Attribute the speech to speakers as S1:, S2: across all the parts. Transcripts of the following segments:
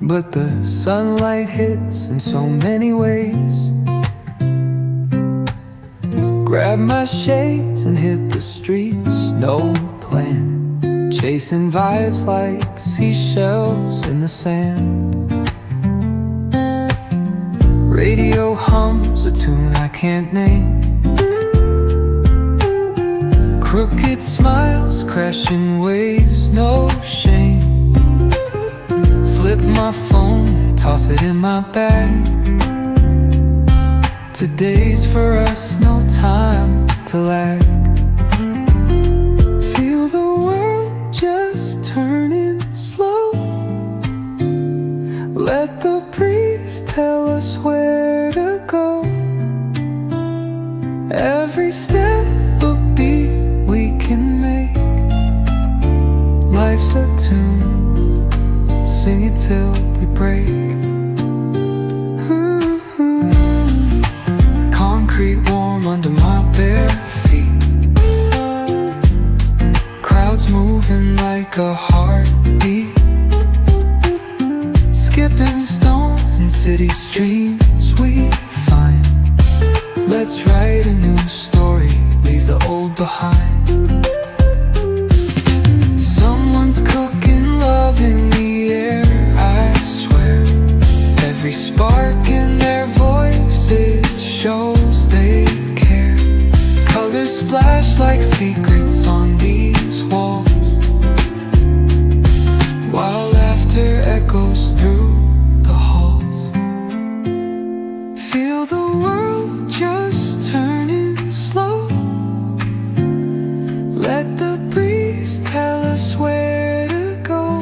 S1: but the sunlight hits in so many ways. Grab my shades and hit the streets, no plan, chasing vibes like seashells in the sand. Radio hums a tune I can't name. Crooked smiles, crashing waves, no shame. Flip my phone, toss it in my bag. Today's for us, no time to lag. Feel the world just turning slow. Let the breeze tell us where to go. Every step a beat we can make. Life's a tune, sing it till we break. Concrete warm under my bare feet. Crowds moving like a heartbeat. Skipping stones in city streams we find. Let's write a new story, leave the old behind. Someone's cooking love in the air, I swear. Every spark in their voices shows they care. Colors splash like secrets on these walls, while laughter echoes through the halls. Feel the world just turning slow. Let the breeze tell us where to go.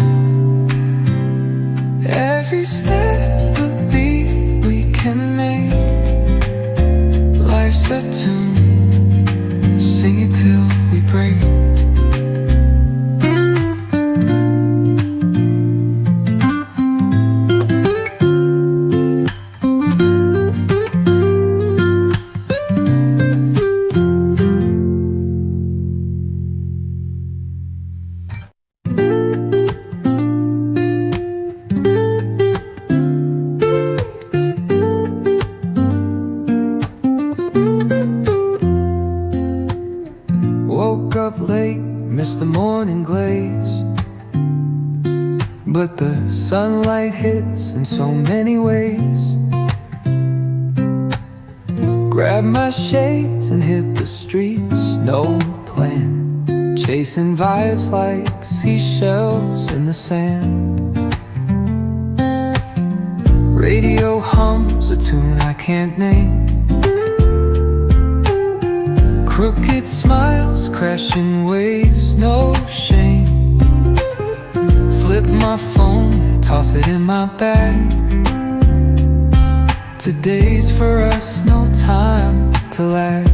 S1: Every step a beat we can make. Life's a tune, sing it till we break. Woke up late, missed the morning glaze, but the sunlight hits in so many ways. Grab my shades and hit the streets, no plan, chasing vibes like seashells in the sand. Radio hums a tune I can't name. Crooked smiles, crashing waves, no shame. Flip my phone, toss it in my bag. Today's for us, no time to lag.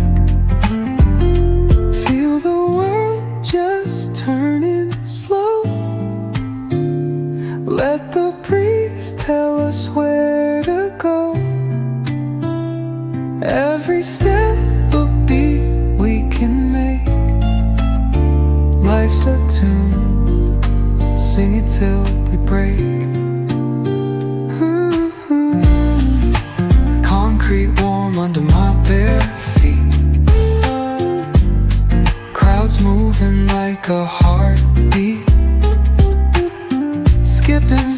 S1: Feel the world just turning slow. Let the breeze tell us where to go. Every step a beat we can make. Life's a tune, sing it till we break. Concrete warm under my bare feet. Crowds moving like a heartbeat. Skipping